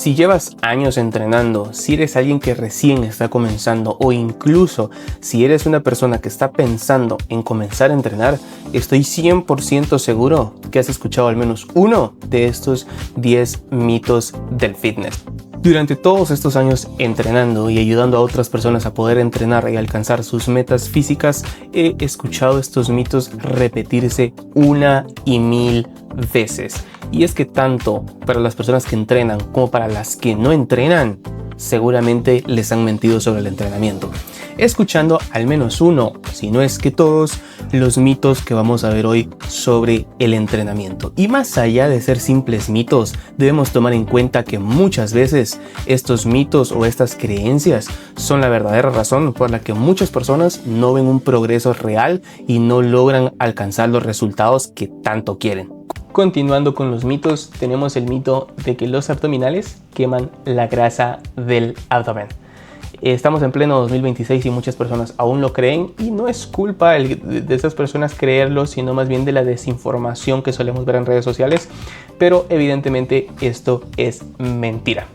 Si llevas años entrenando, si eres alguien que recién está comenzando o incluso si eres una persona que está pensando en comenzar a entrenar, estoy 100% seguro que has escuchado al menos uno de estos 10 mitos del fitness. Durante todos estos años entrenando y ayudando a otras personas a poder entrenar y alcanzar sus metas físicas, he escuchado estos mitos repetirse una y mil veces. Y es que tanto para las personas que entrenan como para las que no entrenan, seguramente les han mentido sobre el entrenamiento. Escuchando al menos uno, si no es que todos, los mitos que vamos a ver hoy sobre el entrenamiento. Y más allá de ser simples mitos, debemos tomar en cuenta que muchas veces estos mitos o estas creencias son la verdadera razón por la que muchas personas no ven un progreso real y no logran alcanzar los resultados que tanto quieren. Continuando con los mitos, tenemos el mito de que los abdominales queman la grasa del abdomen. Estamos en pleno 2026 y muchas personas aún lo creen, y no es culpa de esas personas creerlo, sino más bien de la desinformación que solemos ver en redes sociales, pero evidentemente esto es mentira.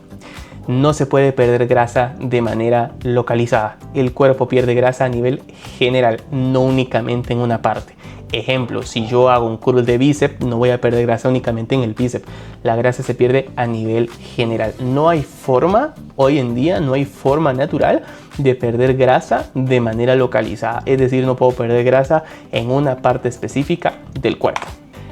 No se puede perder grasa de manera localizada. El cuerpo pierde grasa a nivel general, no únicamente en una parte. Ejemplo, si yo hago un curl de bíceps, no voy a perder grasa únicamente en el bíceps. La grasa se pierde a nivel general. No hay forma, hoy en día, no hay forma natural de perder grasa de manera localizada. Es decir, no puedo perder grasa en una parte específica del cuerpo.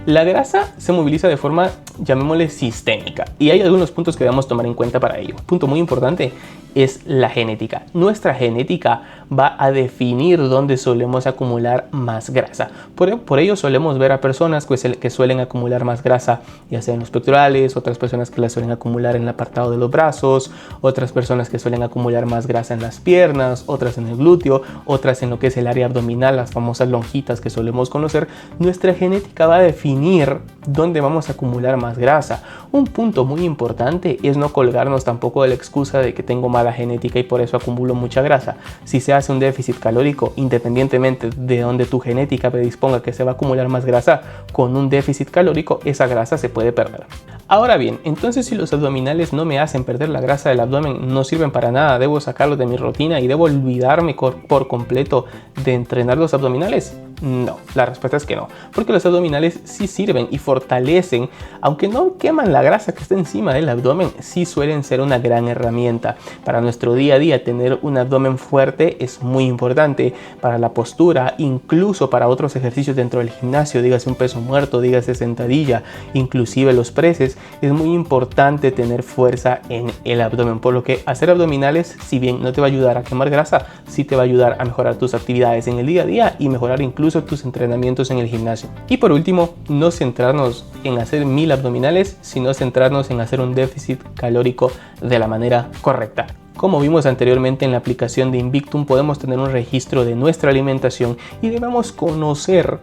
La grasa se moviliza de forma, llamémosle, sistémica, y hay algunos puntos que debemos tomar en cuenta para ello. Punto muy importante es la genética. Nuestra genética va a definir dónde solemos acumular más grasa. Por ello solemos ver a personas que suelen acumular más grasa, ya sea en los pectorales, otras personas que la suelen acumular en el apartado de los brazos, otras personas que suelen acumular más grasa en las piernas, otras en el glúteo, otras en lo que es el área abdominal, las famosas lonjitas que solemos conocer. Nuestra genética va a definir dónde vamos a acumular más grasa. Un punto muy importante es no colgarnos tampoco de la excusa de que tengo mala genética y por eso acumulo mucha grasa. Si se hace un déficit calórico, independientemente de donde tu genética predisponga que se va a acumular más grasa, con un déficit calórico esa grasa se puede perder. Ahora bien, entonces si los abdominales no me hacen perder la grasa del abdomen, no sirven para nada, debo sacarlos de mi rutina y debo olvidarme por completo de entrenar los abdominales. No, la respuesta es que no, porque los abdominales sí sirven y fortalecen, aunque no queman la grasa que está encima del abdomen, sí suelen ser una gran herramienta. Para nuestro día a día tener un abdomen fuerte es muy importante, para la postura, incluso para otros ejercicios dentro del gimnasio, dígase un peso muerto, dígase sentadilla, inclusive los presses, es muy importante tener fuerza en el abdomen, por lo que hacer abdominales, si bien no te va a ayudar a quemar grasa, sí te va a ayudar a mejorar tus actividades en el día a día y mejorar incluso tus entrenamientos en el gimnasio. Y por último, no centrarnos en hacer 1000 abdominales, sino centrarnos en hacer un déficit calórico de la manera correcta. Como vimos anteriormente en la aplicación de Invictum, podemos tener un registro de nuestra alimentación y debemos conocer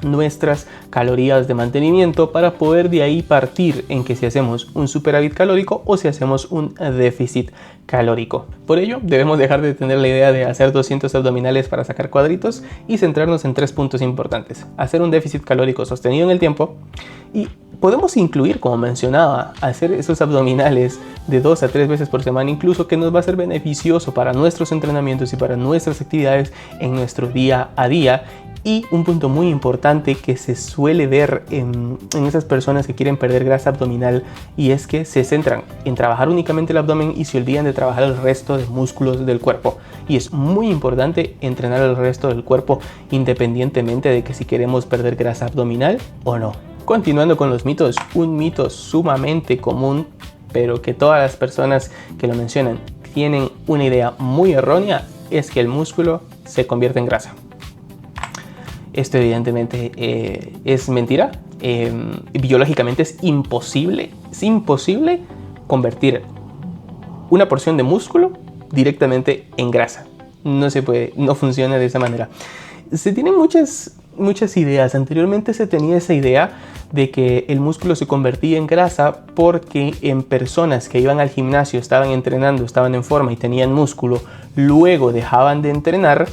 nuestras calorías de mantenimiento para poder de ahí partir en que si hacemos un superávit calórico o si hacemos un déficit calórico. Por ello debemos dejar de tener la idea de hacer 200 abdominales para sacar cuadritos y centrarnos en 3 puntos importantes: hacer un déficit calórico sostenido en el tiempo, y podemos incluir, como mencionaba, hacer esos abdominales de 2 a 3 veces por semana, incluso, que nos va a ser beneficioso para nuestros entrenamientos y para nuestras actividades en nuestro día a día. Y un punto muy importante que se suele ver en esas personas que quieren perder grasa abdominal, y es que se centran en trabajar únicamente el abdomen y se olvidan de trabajar el resto de músculos del cuerpo. Y es muy importante entrenar el resto del cuerpo independientemente de que si queremos perder grasa abdominal o no. Continuando con los mitos, un mito sumamente común, pero que todas las personas que lo mencionan tienen una idea muy errónea, es que el músculo se convierte en grasa. Esto evidentemente es mentira. Biológicamente es imposible convertir una porción de músculo directamente en grasa. No se puede, no funciona de esa manera. Se tienen muchas ideas. Anteriormente se tenía esa idea de que el músculo se convertía en grasa porque en personas que iban al gimnasio, estaban entrenando, estaban en forma y tenían músculo, luego dejaban de entrenar,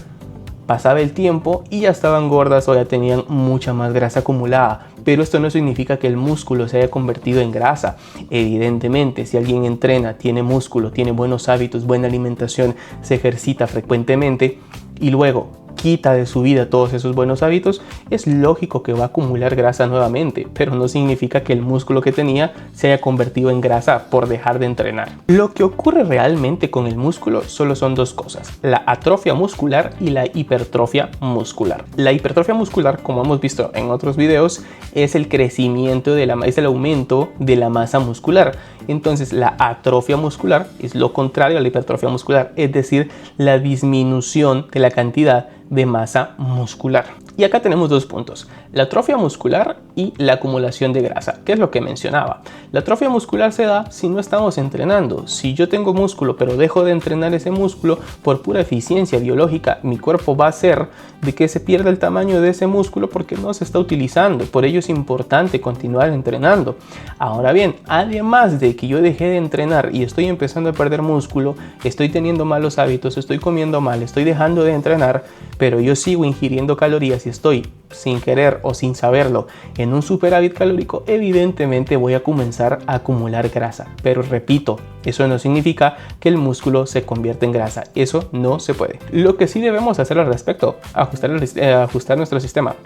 pasaba el tiempo y ya estaban gordas o ya tenían mucha más grasa acumulada. pero esto no significa que el músculo se haya convertido en grasa. Evidentemente, si alguien entrena, tiene músculo, tiene buenos hábitos, buena alimentación, se ejercita frecuentemente y luego quita de su vida todos esos buenos hábitos, es lógico que va a acumular grasa nuevamente, pero no significa que el músculo que tenía se haya convertido en grasa por dejar de entrenar. Lo que ocurre realmente con el músculo solo son dos cosas: la atrofia muscular y la hipertrofia muscular. La hipertrofia muscular, como hemos visto en otros videos, es el crecimiento es el aumento de la masa muscular. Entonces la atrofia muscular es lo contrario a la hipertrofia muscular, es decir, la disminución de la cantidad de masa muscular. Y acá tenemos dos puntos: la atrofia muscular y la acumulación de grasa, que es lo que mencionaba. La atrofia muscular se da si no estamos entrenando. Si yo tengo músculo pero dejo de entrenar ese músculo, por pura eficiencia biológica, mi cuerpo va a hacer de que se pierda el tamaño de ese músculo porque no se está utilizando. Por ello es importante continuar entrenando. Ahora bien, además de que yo dejé de entrenar y estoy empezando a perder músculo, estoy teniendo malos hábitos, estoy comiendo mal, estoy dejando de entrenar, pero yo sigo ingiriendo calorías y estoy sin querer o sin saberlo en un superávit calórico, evidentemente voy a comenzar a acumular grasa. Pero repito, eso no significa que el músculo se convierta en grasa. Eso no se puede. Lo que sí debemos hacer al respecto: ajustar nuestro sistema,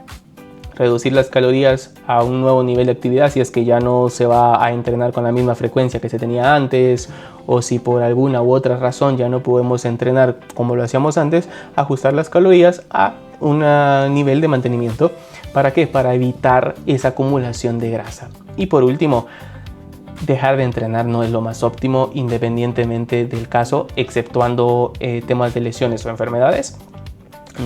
reducir las calorías a un nuevo nivel de actividad si es que ya no se va a entrenar con la misma frecuencia que se tenía antes, o si por alguna u otra razón ya no podemos entrenar como lo hacíamos antes, ajustar las calorías a un nivel de mantenimiento. ¿Para qué? Para evitar esa acumulación de grasa. Y por último, dejar de entrenar no es lo más óptimo independientemente del caso, exceptuando temas de lesiones o enfermedades.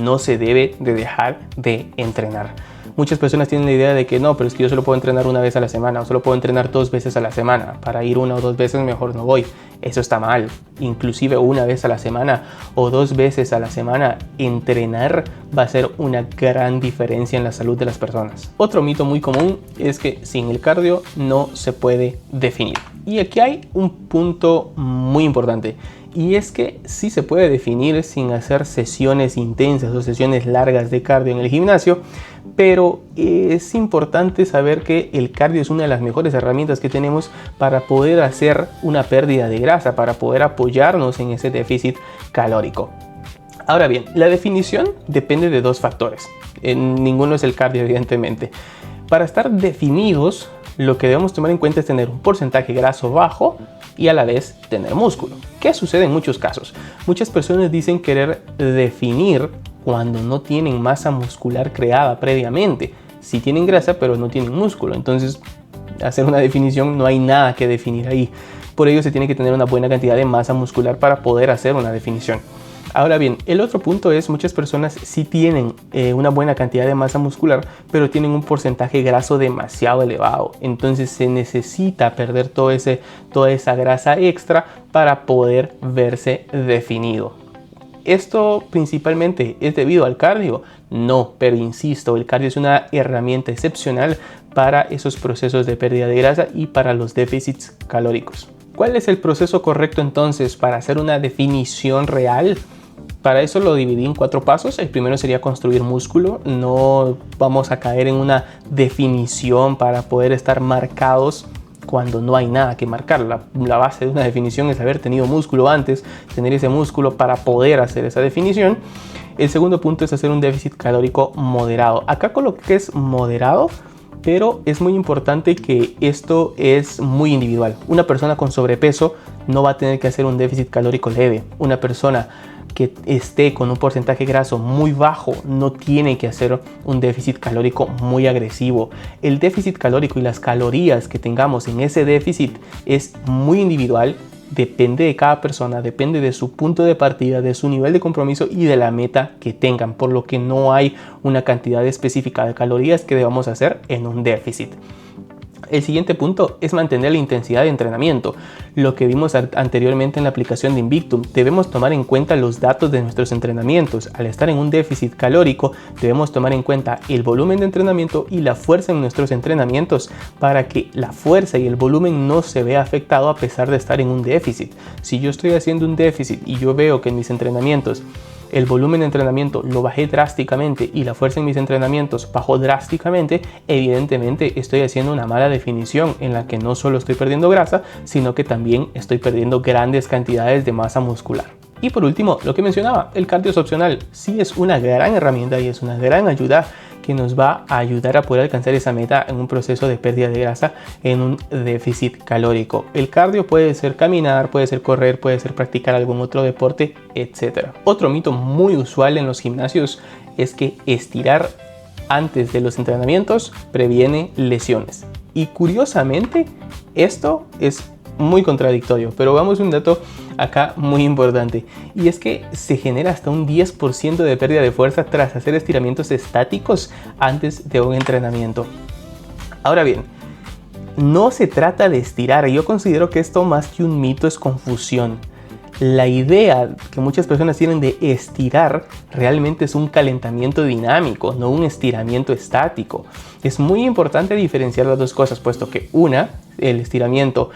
No se debe de dejar de entrenar. Muchas personas tienen la idea de que no, pero es que yo solo puedo entrenar una vez a la semana o solo puedo entrenar 2 veces a la semana. Para ir 1 o 2 veces mejor no voy. Eso está mal. Inclusive 1 vez a la semana o 2 veces a la semana, entrenar va a hacer una gran diferencia en la salud de las personas. Otro mito muy común es que sin el cardio no se puede definir. Y aquí hay un punto muy importante. Y es que sí se puede definir sin hacer sesiones intensas o sesiones largas de cardio en el gimnasio, pero es importante saber que el cardio es una de las mejores herramientas que tenemos para poder hacer una pérdida de grasa, para poder apoyarnos en ese déficit calórico. Ahora bien, la definición depende de 2 factores. Ninguno es el cardio, evidentemente. Para estar definidos, lo que debemos tomar en cuenta es tener un porcentaje graso bajo y a la vez tener músculo. ¿Qué sucede en muchos casos? Muchas personas dicen querer definir cuando no tienen masa muscular creada previamente. Sí tienen grasa, pero no tienen músculo. Entonces, hacer una definición, no hay nada que definir ahí. Por ello se tiene que tener una buena cantidad de masa muscular para poder hacer una definición. Ahora bien, el otro punto es: muchas personas sí tienen una buena cantidad de masa muscular, pero tienen un porcentaje graso demasiado elevado. Entonces se necesita perder toda esa grasa extra para poder verse definido. ¿Esto principalmente es debido al cardio? No, pero insisto, el cardio es una herramienta excepcional para esos procesos de pérdida de grasa y para los déficits calóricos. ¿Cuál es el proceso correcto entonces para hacer una definición real? Para eso lo dividí en 4 pasos. El primero sería construir músculo. No vamos a caer en una definición para poder estar marcados cuando no hay nada que marcar. La base de una definición es haber tenido músculo antes, tener ese músculo para poder hacer esa definición. El segundo punto es hacer un déficit calórico moderado. Acá coloqué que es moderado, pero es muy importante que esto es muy individual. Una persona con sobrepeso no va a tener que hacer un déficit calórico leve. Una persona que esté con un porcentaje graso muy bajo no tiene que hacer un déficit calórico muy agresivo. El déficit calórico y las calorías que tengamos en ese déficit es muy individual. Depende de cada persona, depende de su punto de partida, de su nivel de compromiso y de la meta que tengan, por lo que no hay una cantidad específica de calorías que debamos hacer en un déficit. El siguiente punto es mantener la intensidad de entrenamiento. Lo que vimos anteriormente en la aplicación de Invictum, debemos tomar en cuenta los datos de nuestros entrenamientos. Al estar en un déficit calórico, debemos tomar en cuenta el volumen de entrenamiento y la fuerza en nuestros entrenamientos para que la fuerza y el volumen no se vea afectado a pesar de estar en un déficit. Si yo estoy haciendo un déficit y yo veo que en mis entrenamientos el volumen de entrenamiento lo bajé drásticamente y la fuerza en mis entrenamientos bajó drásticamente, evidentemente estoy haciendo una mala definición en la que no solo estoy perdiendo grasa, sino que también estoy perdiendo grandes cantidades de masa muscular. Y por último, lo que mencionaba, el cardio es opcional. Sí es una gran herramienta y es una gran ayuda que nos va a ayudar a poder alcanzar esa meta en un proceso de pérdida de grasa en un déficit calórico. El cardio puede ser caminar, puede ser correr, puede ser practicar algún otro deporte, etc. Otro mito muy usual en los gimnasios es que estirar antes de los entrenamientos previene lesiones. Y curiosamente, esto es muy contradictorio, pero vamos a un dato acá muy importante, y es que se genera hasta un 10% de pérdida de fuerza tras hacer estiramientos estáticos antes de un entrenamiento. Ahora bien, no se trata de estirar, yo considero que esto más que un mito es confusión. La idea que muchas personas tienen de estirar realmente es un calentamiento dinámico, no un estiramiento estático. Es muy importante diferenciar las dos cosas, puesto que el estiramiento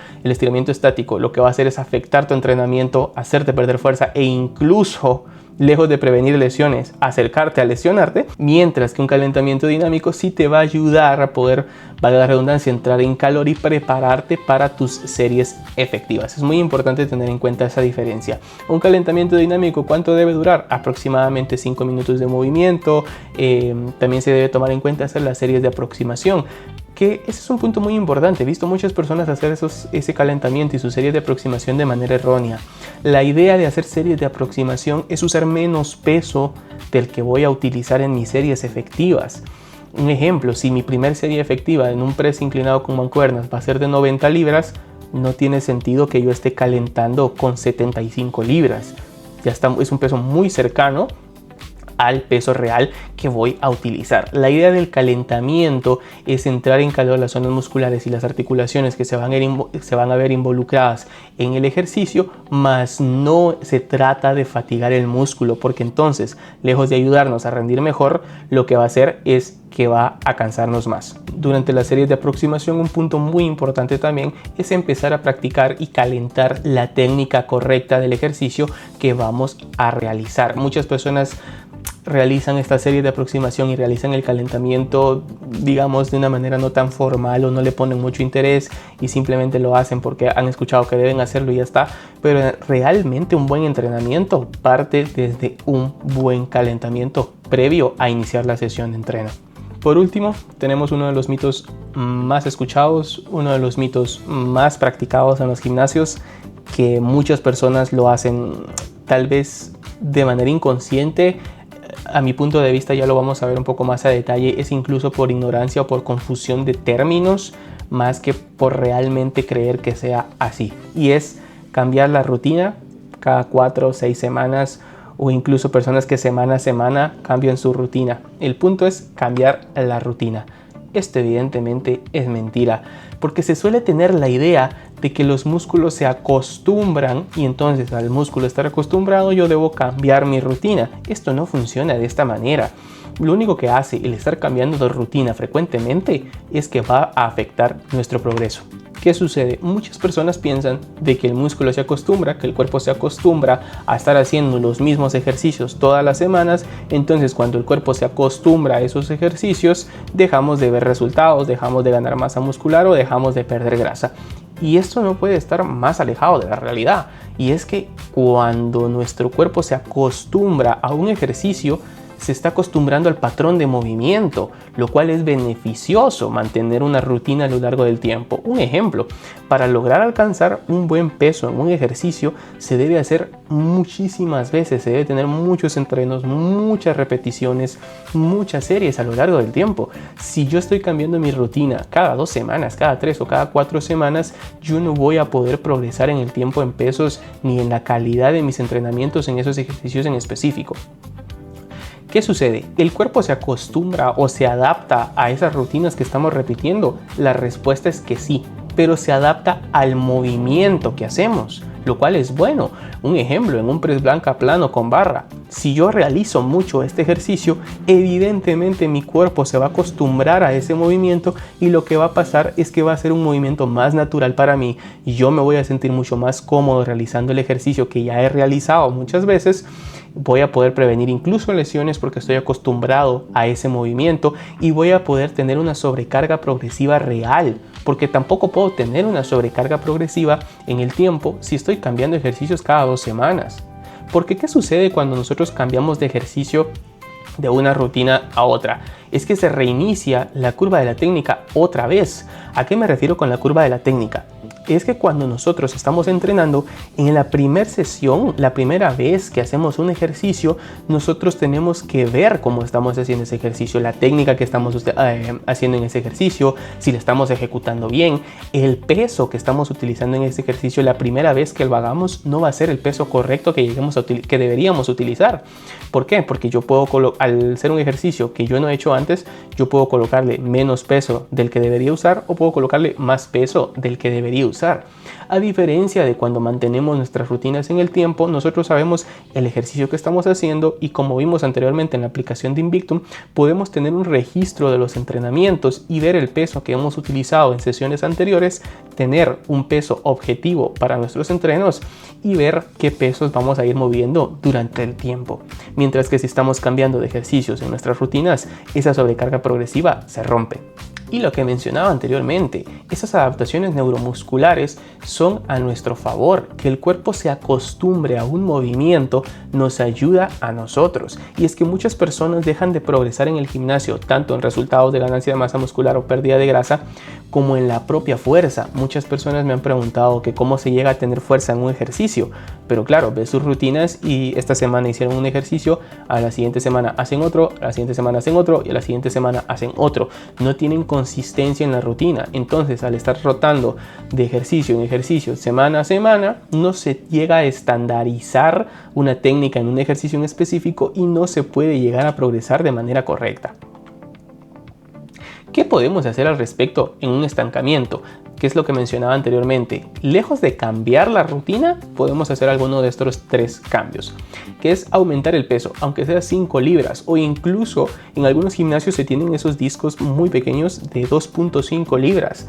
estático lo que va a hacer es afectar tu entrenamiento, hacerte perder fuerza e incluso, lejos de prevenir lesiones, acercarte a lesionarte, mientras que un calentamiento dinámico sí te va a ayudar a poder, valga la redundancia, entrar en calor y prepararte para tus series efectivas. Es muy importante tener en cuenta esa diferencia. Un calentamiento dinámico, ¿cuánto debe durar? Aproximadamente 5 minutos de movimiento. También se debe tomar en cuenta hacer las series de aproximación, que ese es un punto muy importante. He visto muchas personas hacer ese calentamiento y sus series de aproximación de manera errónea. La idea de hacer series de aproximación es usar menos peso del que voy a utilizar en mis series efectivas. Un ejemplo, si mi primer serie efectiva en un press inclinado con mancuernas va a ser de 90 libras, no tiene sentido que yo esté calentando con 75 libras. Es un peso muy cercano al peso real que voy a utilizar. La idea del calentamiento es entrar en calor las zonas musculares y las articulaciones que se van a ver involucradas en el ejercicio, mas no se trata de fatigar el músculo, porque entonces, lejos de ayudarnos a rendir mejor, lo que va a hacer es que va a cansarnos más. Durante las series de aproximación, un punto muy importante también es empezar a practicar y calentar la técnica correcta del ejercicio que vamos a realizar. Muchas personas realizan esta serie de aproximación y realizan el calentamiento, digamos, de una manera no tan formal, o no le ponen mucho interés y simplemente lo hacen porque han escuchado que deben hacerlo y ya está. Pero realmente un buen entrenamiento parte desde un buen calentamiento previo a iniciar la sesión de entreno. Por último, tenemos uno de los mitos más escuchados, uno de los mitos más practicados en los gimnasios, que muchas personas lo hacen tal vez de manera inconsciente. A mi punto de vista, ya lo vamos a ver un poco más a detalle, es incluso por ignorancia o por confusión de términos, más que por realmente creer que sea así. Y es cambiar la rutina cada 4 o 6 semanas, o incluso personas que semana a semana cambian su rutina. El punto es cambiar la rutina. Esto evidentemente es mentira, porque se suele tener la idea de que los músculos se acostumbran y entonces al músculo estar acostumbrado yo debo cambiar mi rutina. Esto no funciona de esta manera. Lo único que hace el estar cambiando de rutina frecuentemente es que va a afectar nuestro progreso. ¿Qué sucede? Muchas personas piensan de que el músculo se acostumbra, que el cuerpo se acostumbra a estar haciendo los mismos ejercicios todas las semanas. Entonces, cuando el cuerpo se acostumbra a esos ejercicios, dejamos de ver resultados, dejamos de ganar masa muscular o dejamos de perder grasa. Y esto no puede estar más alejado de la realidad. Y es que cuando nuestro cuerpo se acostumbra a un ejercicio, se está acostumbrando al patrón de movimiento, lo cual es beneficioso mantener una rutina a lo largo del tiempo. Un ejemplo, para lograr alcanzar un buen peso en un ejercicio se debe hacer muchísimas veces, se debe tener muchos entrenos, muchas repeticiones, muchas series a lo largo del tiempo. Si yo estoy cambiando mi rutina cada 2 semanas, cada 3 o cada 4 semanas, yo no voy a poder progresar en el tiempo en pesos ni en la calidad de mis entrenamientos en esos ejercicios en específico. ¿Qué sucede? ¿El cuerpo se acostumbra o se adapta a esas rutinas que estamos repitiendo? La respuesta es que sí, pero se adapta al movimiento que hacemos, lo cual es bueno. Un ejemplo, en un press blanca plano con barra, si yo realizo mucho este ejercicio, evidentemente mi cuerpo se va a acostumbrar a ese movimiento y lo que va a pasar es que va a ser un movimiento más natural para mí y yo me voy a sentir mucho más cómodo realizando el ejercicio que ya he realizado muchas veces. voy a poder prevenir incluso lesiones porque estoy acostumbrado a ese movimiento y voy a poder tener una sobrecarga progresiva real, porque tampoco puedo tener una sobrecarga progresiva en el tiempo si estoy cambiando ejercicios cada 2 semanas. Porque ¿qué sucede cuando nosotros cambiamos de ejercicio de una rutina a otra? Es que se reinicia la curva de la técnica otra vez. ¿A qué me refiero con la curva de la técnica? Es que cuando nosotros estamos entrenando, en la primera sesión, la primera vez que hacemos un ejercicio, nosotros tenemos que ver cómo estamos haciendo ese ejercicio, la técnica que estamos haciendo en ese ejercicio, si lo estamos ejecutando bien, el peso que estamos utilizando en ese ejercicio. La primera vez que lo hagamos no va a ser el peso correcto que deberíamos utilizar. ¿Por qué? Porque yo puedo, al ser un ejercicio que yo no he hecho antes, yo puedo colocarle menos peso del que debería usar o puedo colocarle más peso del que debería usar. A diferencia de cuando mantenemos nuestras rutinas en el tiempo, nosotros sabemos el ejercicio que estamos haciendo y, como vimos anteriormente en la aplicación de Invictum, podemos tener un registro de los entrenamientos y ver el peso que hemos utilizado en sesiones anteriores, tener un peso objetivo para nuestros entrenos y ver qué pesos vamos a ir moviendo durante el tiempo. Mientras que si estamos cambiando de ejercicios en nuestras rutinas, esa sobrecarga progresiva se rompe. Y lo que mencionaba anteriormente, esas adaptaciones neuromusculares son a nuestro favor. Que el cuerpo se acostumbre a un movimiento nos ayuda a nosotros. Y es que muchas personas dejan de progresar en el gimnasio, tanto en resultados de ganancia de masa muscular o pérdida de grasa, como en la propia fuerza. Muchas personas me han preguntado que cómo se llega a tener fuerza en un ejercicio. Pero claro, ves sus rutinas y esta semana hicieron un ejercicio, a la siguiente semana hacen otro, a la siguiente semana hacen otro y a la siguiente semana hacen otro. No tienen consistencia en la rutina. Entonces, al estar rotando de ejercicio en ejercicio semana a semana, no se llega a estandarizar una técnica en un ejercicio en específico y no se puede llegar a progresar de manera correcta. ¿Qué podemos hacer al respecto en un estancamiento? ¿Qué es lo que mencionaba anteriormente? Lejos de cambiar la rutina, podemos hacer alguno de estos 3 cambios, que es aumentar el peso, aunque sea 5 libras, o incluso en algunos gimnasios se tienen esos discos muy pequeños de 2.5 libras.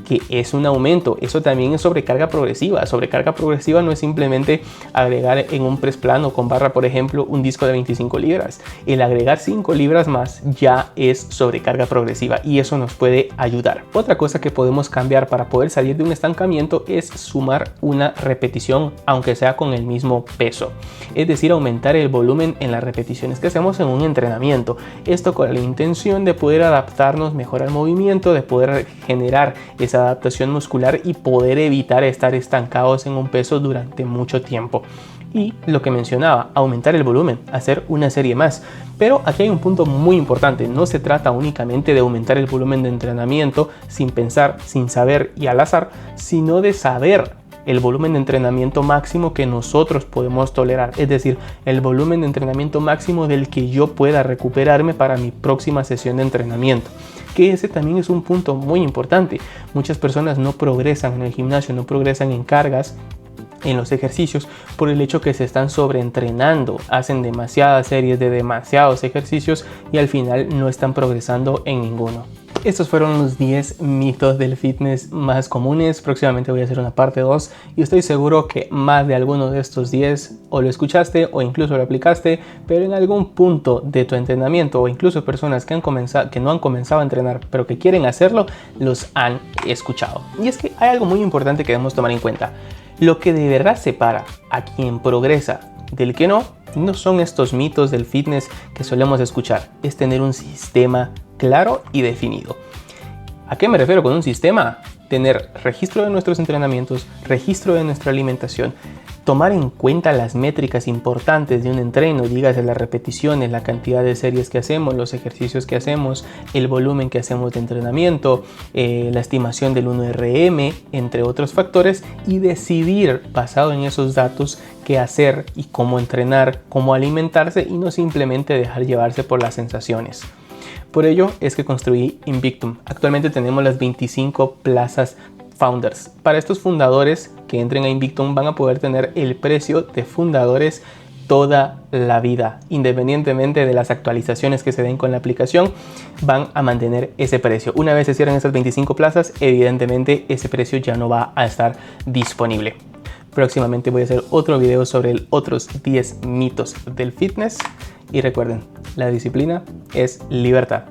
Que es un aumento. Eso también es sobrecarga progresiva. Sobrecarga progresiva no es simplemente agregar en un press plano con barra, por ejemplo, un disco de 25 libras. El agregar 5 libras más ya es sobrecarga progresiva y eso nos puede ayudar. Otra cosa que podemos cambiar para poder salir de un estancamiento es sumar una repetición, aunque sea con el mismo peso. Es decir, aumentar el volumen en las repeticiones que hacemos en un entrenamiento. Esto con la intención de poder adaptarnos mejor al movimiento, de poder generar esa adaptación muscular y poder evitar estar estancados en un peso durante mucho tiempo. Y lo que mencionaba, aumentar el volumen, hacer una serie más. Pero aquí hay un punto muy importante, no se trata únicamente de aumentar el volumen de entrenamiento sin pensar, sin saber y al azar, sino de saber el volumen de entrenamiento máximo que nosotros podemos tolerar, es decir, el volumen de entrenamiento máximo del que yo pueda recuperarme para mi próxima sesión de entrenamiento. Que ese también es un punto muy importante. Muchas personas no progresan en el gimnasio, no progresan en cargas, en los ejercicios, por el hecho que se están sobreentrenando, hacen demasiadas series de demasiados ejercicios y al final no están progresando en ninguno. Estos fueron los 10 mitos del fitness más comunes. Próximamente voy a hacer una parte 2 y estoy seguro que más de alguno de estos 10 o lo escuchaste o incluso lo aplicaste, pero en algún punto de tu entrenamiento o incluso personas que no han comenzado a entrenar pero que quieren hacerlo, los han escuchado. Y es que hay algo muy importante que debemos tomar en cuenta. Lo que de verdad separa a quien progresa del que no son estos mitos del fitness que solemos escuchar, es tener un sistema claro y definido. ¿A qué me refiero con un sistema? Tener registro de nuestros entrenamientos, registro de nuestra alimentación, tomar en cuenta las métricas importantes de un entreno, dígase las repeticiones, la cantidad de series que hacemos, los ejercicios que hacemos, el volumen que hacemos de entrenamiento, la estimación del 1RM, entre otros factores, y decidir, basado en esos datos, qué hacer y cómo entrenar, cómo alimentarse y no simplemente dejar llevarse por las sensaciones. Por ello es que construí Invictum. Actualmente tenemos las 25 plazas Founders. Para estos fundadores que entren a Invictum van a poder tener el precio de fundadores toda la vida, independientemente de las actualizaciones que se den con la aplicación, van a mantener ese precio. Una vez se cierren esas 25 plazas, evidentemente ese precio ya no va a estar disponible. Próximamente voy a hacer otro video sobre otros 10 mitos del fitness. Y recuerden, la disciplina es libertad.